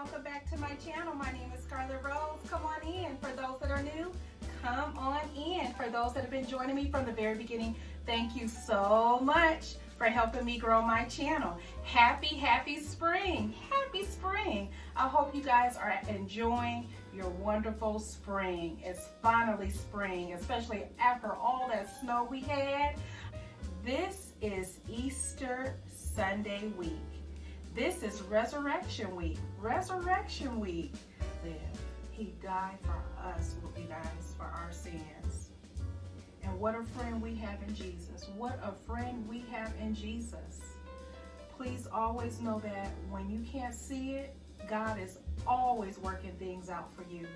welcome back to my channel. My name is Scarlett Rosee. Come on in. For those that are new, come on in. For those that have been joining me from the very beginning, thank you so much for helping me grow my channel. Happy spring. Happy spring. I hope you guys are enjoying your wonderful spring. It's finally spring, especially after all that snow we had. This is Easter Sunday week. This is Resurrection Week. Resurrection Week. He died for us, you guys, for our sins. And what a friend we have in Jesus. What a friend we have in Jesus. Please always know that when you can't see it, God is always working things out for you.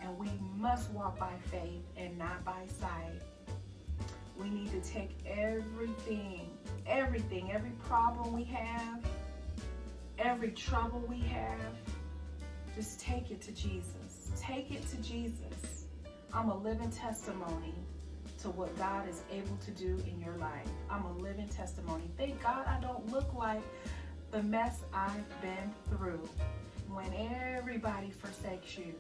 And we must walk by faith and not by sight. We need to take everything, every problem we have, every trouble we have, just take it to Jesus. Take it to Jesus. I'm a living testimony to what God is able to do in your life. I'm a living testimony. Thank God I don't look like the mess I've been through. When everybody forsakes you,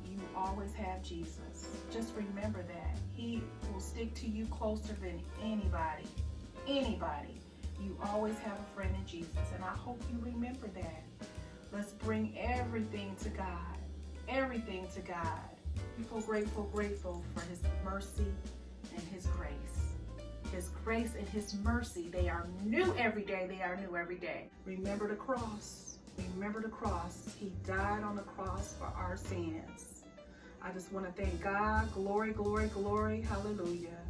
you always have Jesus. Just remember that. He will stick to you closer than anybody. Anybody. You always have a friend in Jesus, and I hope you remember that. Let's bring everything to God. Everything to God. Grateful for His mercy and His grace. His grace and His mercy, they are new every day. They are new every day. Remember the cross. Remember the cross. He died on the cross for our sins. I just want to thank God. Glory, glory, glory. Hallelujah.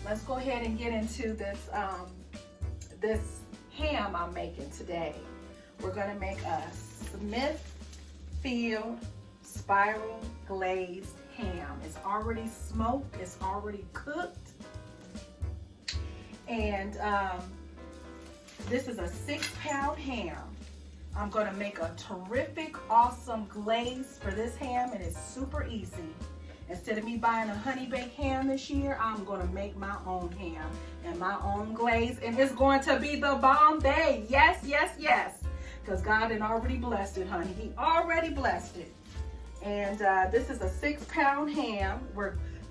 Let's go ahead and get into this ham I'm making today. We're going to make a Smithfield spiral glazed ham. It's already smoked. It's already cooked. And this is a 6-pound ham. I'm going to make a terrific, awesome glaze for this ham, and it's super easy. Instead of me buying a honey baked ham this year, I'm going to make my own ham and my own glaze, and it's going to be the bomb day. Yes, yes, yes. Because God had already blessed it, honey. He already blessed it. And this is a 6-pound ham.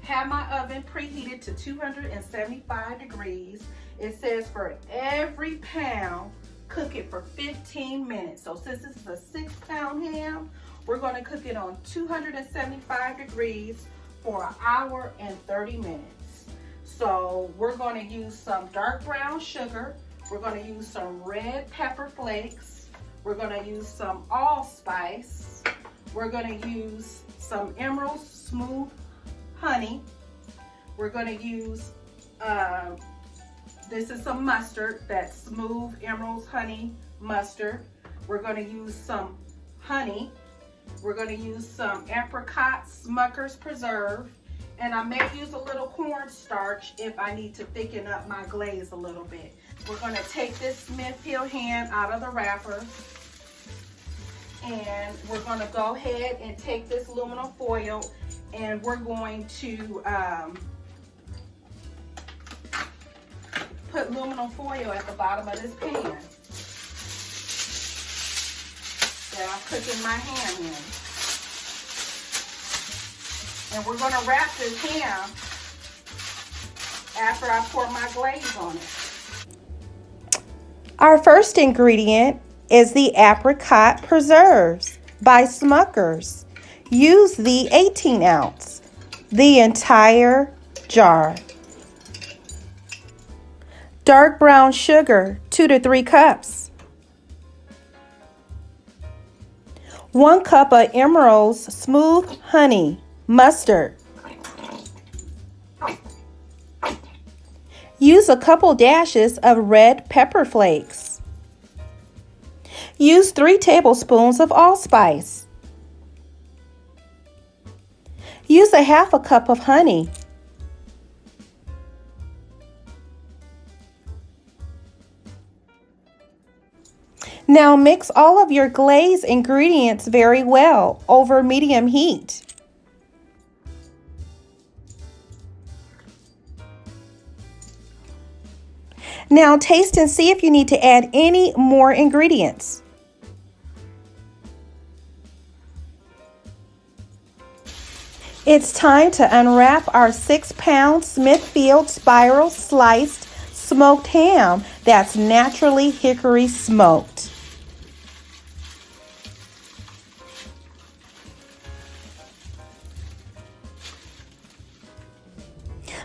Have my oven preheated to 275 degrees. It says for every pound, cook it for 15 minutes. So since this is a 6-pound ham, we're going to cook it on 275 degrees for 1 hour and 30 minutes. So we're going to use some dark brown sugar. We're going to use some red pepper flakes. We're going to use some allspice. We're going to use some Emerald Smooth honey. We're going to use, this is some mustard, that Smooth Emerald honey mustard. We're going to use some honey. We're going to use some Apricot Smucker's Preserve, and I may use a little cornstarch if I need to thicken up my glaze a little bit. We're going to take this Smithfield ham out of the wrapper, and we're going to go ahead and take this aluminum foil, and we're going to put aluminum foil at the bottom of this pan that I'm cooking my ham in. And we're going to wrap this ham after I pour my glaze on it. Our first ingredient is the Apricot Preserves by Smucker's. Use the 18 ounce, the entire jar. Dark brown sugar, 2 to 3 cups. 1 cup of Emerald's Smooth honey mustard. Use a couple dashes of red pepper flakes. Use 3 tablespoons of allspice. Use a 1/2 cup of honey. Now mix all of your glaze ingredients very well over medium heat. Now taste and see if you need to add any more ingredients. It's time to unwrap our 6-pound Smithfield spiral sliced smoked ham that's naturally hickory smoked.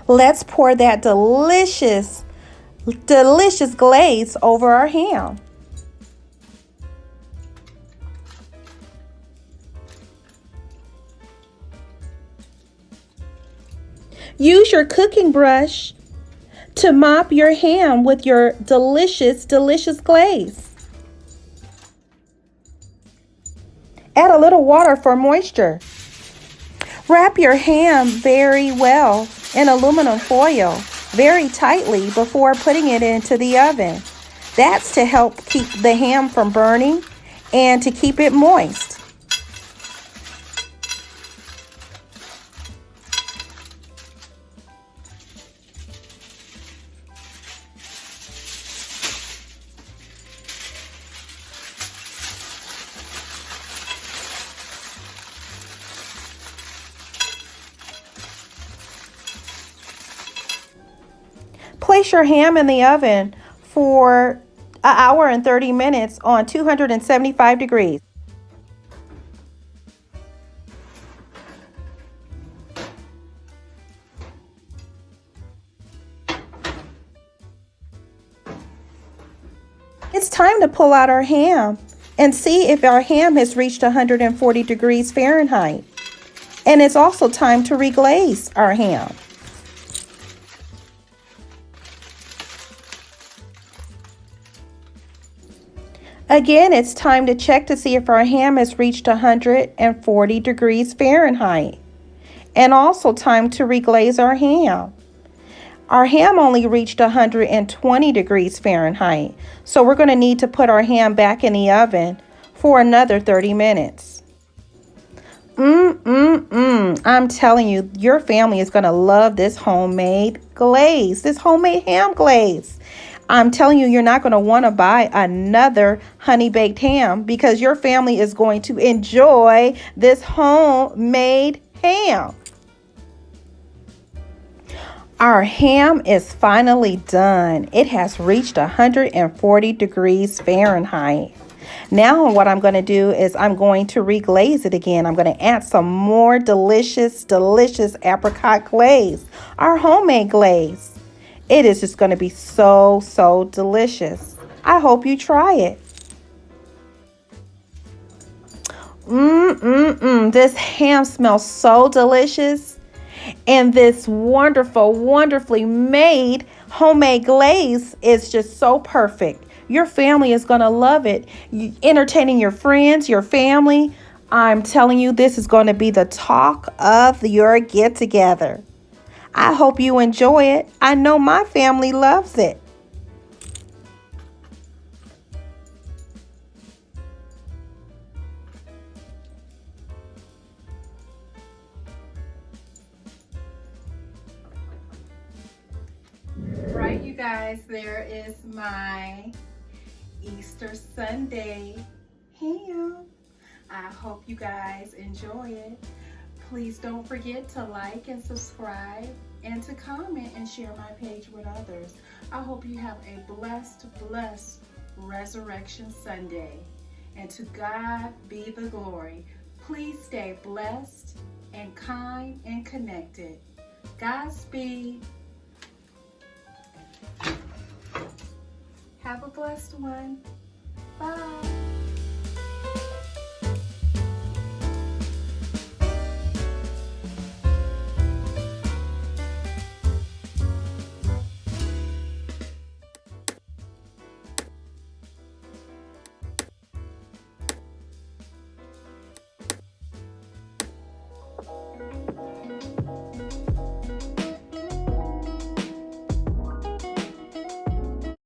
Let's pour that delicious glaze over our ham. Use your cooking brush to mop your ham with your delicious glaze. Add a little water for moisture. Wrap your ham very well in aluminum foil very tightly before putting it into the oven. That's to help keep the ham from burning and to keep it moist. Place your ham in the oven for an hour and 30 minutes on 275 degrees. It's time to pull out our ham and see if our ham has reached 140 degrees Fahrenheit. And it's also time to reglaze our ham. Again, it's time to check to see if our ham has reached 140 degrees Fahrenheit. And also time to reglaze our ham. Our ham only reached 120 degrees Fahrenheit, so we're going to need to put our ham back in the oven for another 30 minutes. I'm telling you, your family is going to love this homemade glaze, this homemade ham glaze. I'm telling you, you're not going to want to buy another honey baked ham because your family is going to enjoy this homemade ham. Our ham is finally done. It has reached 140 degrees Fahrenheit. Now what I'm going to do is I'm going to reglaze it again. I'm going to add some more delicious apricot glaze, our homemade glaze. It is just going to be so delicious. I hope you try it. This ham smells so delicious. And this wonderfully made homemade glaze is just so perfect. Your family is going to love it. Entertaining your friends, your family. I'm telling you, this is going to be the talk of your get-together. I hope you enjoy it. I know my family loves it. Right, you guys, there is my Easter Sunday ham. I hope you guys enjoy it. Please don't forget to like and subscribe and to comment and share my page with others. I hope you have a blessed Resurrection Sunday. And to God be the glory. Please stay blessed and kind and connected. Godspeed. Have a blessed one. Bye.